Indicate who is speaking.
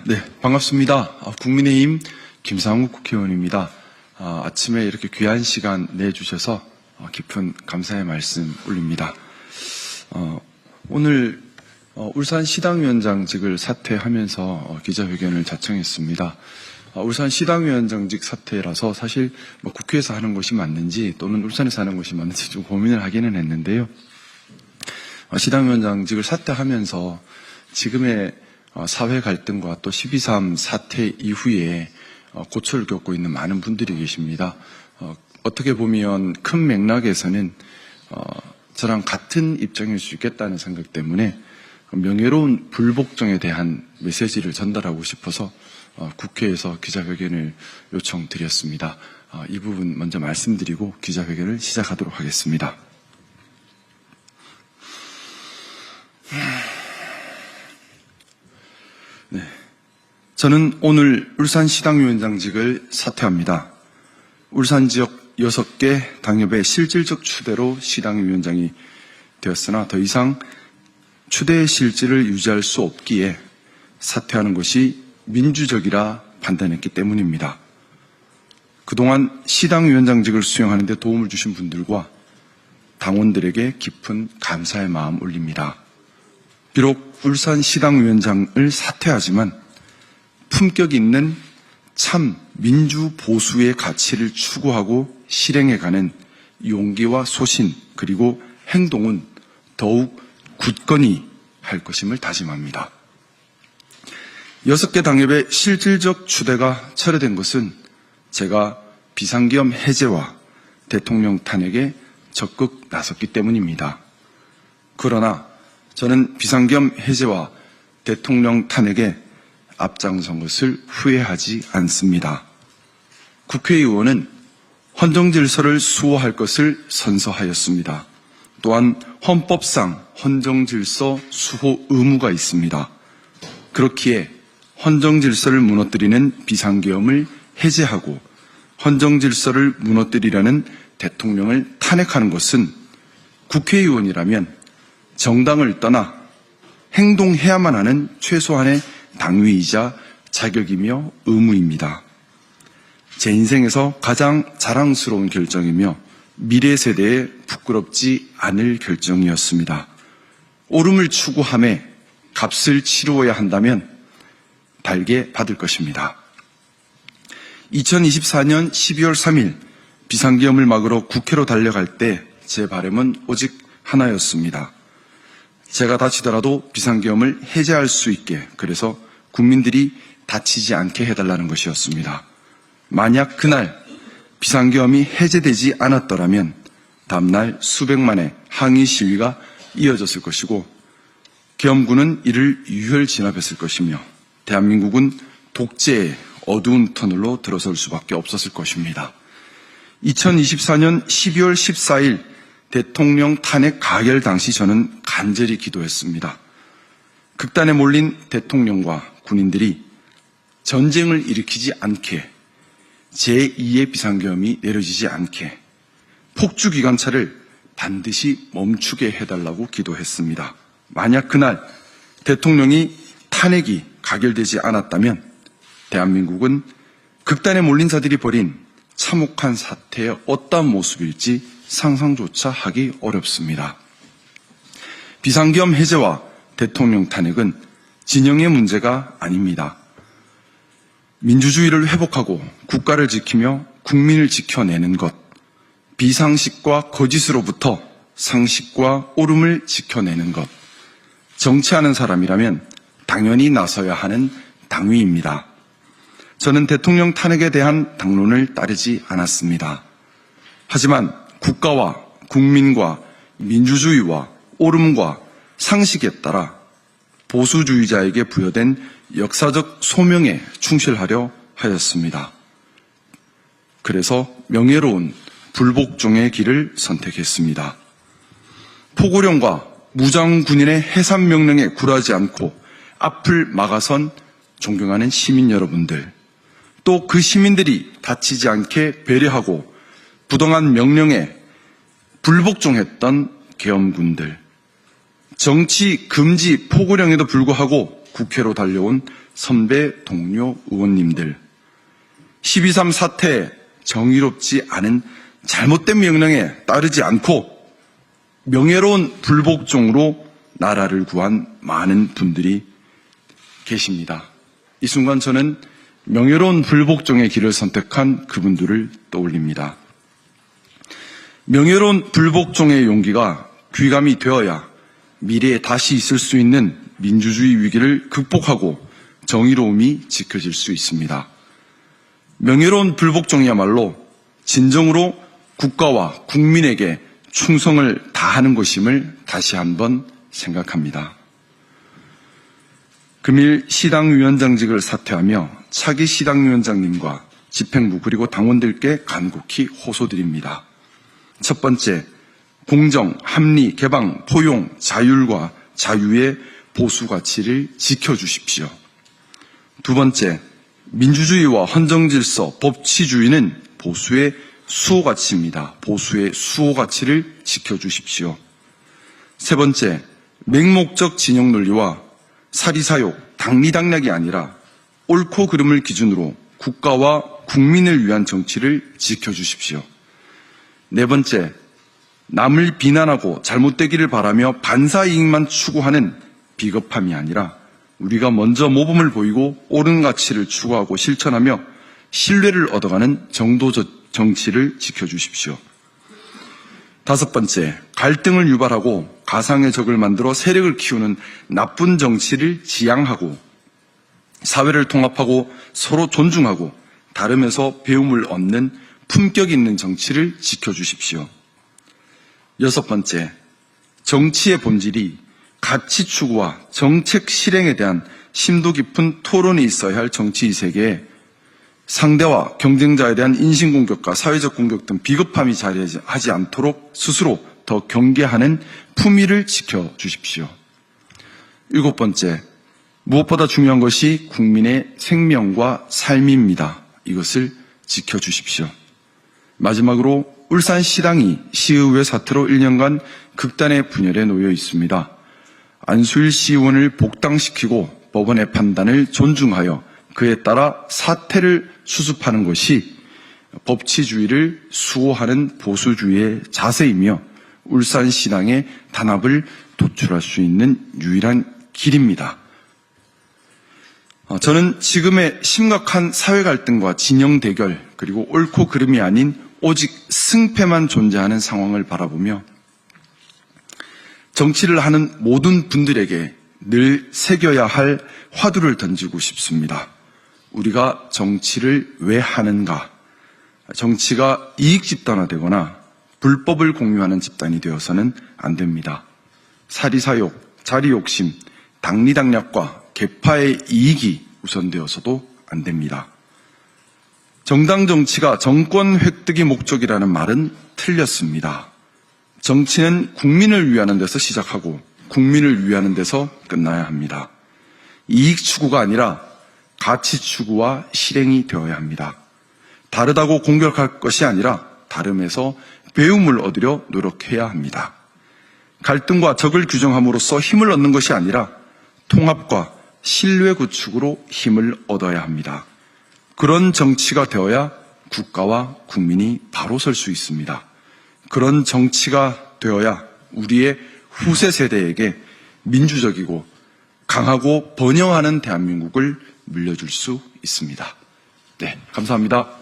Speaker 1: 네, 반갑습니다. 국민의힘 김상욱 국회의원입니다. 아침에 이렇게 귀한 시간 내주셔서 깊은 감사의 말씀 올립니다. 오늘 울산시당위원장직을 사퇴하면서 기자회견을 자청했습니다. 울산시당위원장직 사퇴라서 사실 국회에서 하는 것이 맞는지 또는 울산에서 하는 것이 맞는지 좀 고민을 하기는 했는데요. 시당위원장직을 사퇴하면서 지금의 사회 갈등과 또 12.3 사태 이후에 고초를 겪고 있는 많은 분들이 계십니다. 어떻게 보면 큰 맥락에서는 저랑 같은 입장일 수 있겠다는 생각 때문에 명예로운 불복종에 대한 메시지를 전달하고 싶어서 국회에서 기자회견을 요청드렸습니다. 이 부분 먼저 말씀드리고 기자회견을 시작하도록 하겠습니다. 네, 저는 오늘 울산시당위원장직을 사퇴합니다. 울산 지역 6개 당협의 실질적 추대로 시당위원장이 되었으나 더 이상 추대의 실질을 유지할 수 없기에 사퇴하는 것이 민주적이라 판단했기 때문입니다. 그동안 시당위원장직을 수행하는 데 도움을 주신 분들과 당원들에게 깊은 감사의 마음 올립니다. 비록 울산시당위원장을 사퇴하지만 품격 있는 참 민주보수의 가치를 추구하고 실행해가는 용기와 소신 그리고 행동은 더욱 굳건히 할 것임을 다짐합니다. 6개 당협의 실질적 추대가 철회된 것은 제가 비상계엄 해제와 대통령 탄핵에 적극 나섰기 때문입니다. 그러나 저는 비상계엄 해제와 대통령 탄핵에 앞장선 것을 후회하지 않습니다. 국회의원은 헌정질서를 수호할 것을 선서하였습니다. 또한 헌법상 헌정질서 수호 의무가 있습니다. 그렇기에 헌정질서를 무너뜨리는 비상계엄을 해제하고 헌정질서를 무너뜨리려는 대통령을 탄핵하는 것은 국회의원이라면 정당을 떠나 행동해야만 하는 최소한의 당위이자 자격이며 의무입니다. 제 인생에서 가장 자랑스러운 결정이며 미래 세대에 부끄럽지 않을 결정이었습니다. 옳음을 추구함에 값을 치루어야 한다면 달게 받을 것입니다. 2024년 12월 3일 비상계엄을 막으러 국회로 달려갈 때 제 바람은 오직 하나였습니다. 제가 다치더라도 비상계엄을 해제할 수 있게, 그래서 국민들이 다치지 않게 해달라는 것이었습니다. 만약 그날 비상계엄이 해제되지 않았더라면 다음날 수백만의 항의 시위가 이어졌을 것이고 계엄군은 이를 유혈 진압했을 것이며 대한민국은 독재의 어두운 터널로 들어설 수밖에 없었을 것입니다. 2024년 12월 14일 대통령 탄핵 가결 당시 저는 간절히 기도했습니다. 극단에 몰린 대통령과 군인들이 전쟁을 일으키지 않게, 제2의 비상계엄이 내려지지 않게 폭주기관차를 반드시 멈추게 해달라고 기도했습니다. 만약 그날 대통령이 탄핵이 가결되지 않았다면 대한민국은 극단에 몰린 자들이 벌인 참혹한 사태의 어떠한 모습일지 상상조차 하기 어렵습니다. 비상계엄 해제와 대통령 탄핵은 진영의 문제가 아닙니다. 민주주의를 회복하고 국가를 지키며 국민을 지켜내는 것, 비상식과 거짓으로부터 상식과 옳음을 지켜내는 것, 정치하는 사람이라면 당연히 나서야 하는 당위입니다. 저는 대통령 탄핵에 대한 당론을 따르지 않았습니다. 하지만 국가와 국민과 민주주의와 옳음과 상식에 따라 보수주의자에게 부여된 역사적 소명에 충실하려 하였습니다. 그래서 명예로운 불복종의 길을 선택했습니다. 포고령과 무장군인의 해산명령에 굴하지 않고 앞을 막아선 존경하는 시민 여러분들, 또 그 시민들이 다치지 않게 배려하고 부당한 명령에 불복종했던 계엄군들, 정치 금지 포고령에도 불구하고 국회로 달려온 선배 동료 의원님들, 12.3 사태 정의롭지 않은 잘못된 명령에 따르지 않고 명예로운 불복종으로 나라를 구한 많은 분들이 계십니다. 이 순간 저는 명예로운 불복종의 길을 선택한 그분들을 떠올립니다. 명예로운 불복종의 용기가 귀감이 되어야 미래에 다시 있을 수 있는 민주주의 위기를 극복하고 정의로움이 지켜질 수 있습니다. 명예로운 불복종이야말로 진정으로 국가와 국민에게 충성을 다하는 것임을 다시 한번 생각합니다. 금일 시당위원장직을 사퇴하며 차기 시당위원장님과 집행부 그리고 당원들께 간곡히 호소드립니다. 첫 번째, 공정, 합리, 개방, 포용, 자율과 자유의 보수 가치를 지켜주십시오. 두 번째, 민주주의와 헌정질서, 법치주의는 보수의 수호가치입니다. 보수의 수호가치를 지켜주십시오. 세 번째, 맹목적 진영 논리와 사리사욕, 당리당략이 아니라 옳고 그름을 기준으로 국가와 국민을 위한 정치를 지켜주십시오. 네 번째, 남을 비난하고 잘못되기를 바라며 반사이익만 추구하는 비겁함이 아니라 우리가 먼저 모범을 보이고 옳은 가치를 추구하고 실천하며 신뢰를 얻어가는 정도 정치를 지켜주십시오. 다섯 번째, 갈등을 유발하고 가상의 적을 만들어 세력을 키우는 나쁜 정치를 지양하고 사회를 통합하고 서로 존중하고 다름에서 배움을 얻는 품격 있는 정치를 지켜주십시오. 여섯 번째, 정치의 본질이 가치 추구와 정책 실행에 대한 심도 깊은 토론이 있어야 할 정치의 세계에 상대와 경쟁자에 대한 인신공격과 사회적 공격 등 비겁함이 자리하지 않도록 스스로 더 경계하는 품위를 지켜주십시오. 일곱 번째, 무엇보다 중요한 것이 국민의 생명과 삶입니다. 이것을 지켜주십시오. 마지막으로 울산시당이 시의회 사태로 1년간 극단의 분열에 놓여 있습니다. 안수일 시의원을 복당시키고 법원의 판단을 존중하여 그에 따라 사태를 수습하는 것이 법치주의를 수호하는 보수주의의 자세이며 울산시당의 단합을 도출할 수 있는 유일한 길입니다. 저는 지금의 심각한 사회 갈등과 진영 대결 그리고 옳고 그름이 아닌 오직 승패만 존재하는 상황을 바라보며 정치를 하는 모든 분들에게 늘 새겨야 할 화두를 던지고 싶습니다. 우리가 정치를 왜 하는가? 정치가 이익 집단화되거나 불법을 공유하는 집단이 되어서는 안 됩니다. 사리사욕, 자리욕심, 당리당략과 계파의 이익이 우선되어서도 안 됩니다. 정당 정치가 정권 획득이 목적이라는 말은 틀렸습니다. 정치는 국민을 위하는 데서 시작하고 국민을 위하는 데서 끝나야 합니다. 이익 추구가 아니라 가치 추구와 실행이 되어야 합니다. 다르다고 공격할 것이 아니라 다름에서 배움을 얻으려 노력해야 합니다. 갈등과 적을 규정함으로써 힘을 얻는 것이 아니라 통합과 신뢰 구축으로 힘을 얻어야 합니다. 그런 정치가 되어야 국가와 국민이 바로 설 수 있습니다. 그런 정치가 되어야 우리의 후세 세대에게 민주적이고 강하고 번영하는 대한민국을 물려줄 수 있습니다. 네, 감사합니다.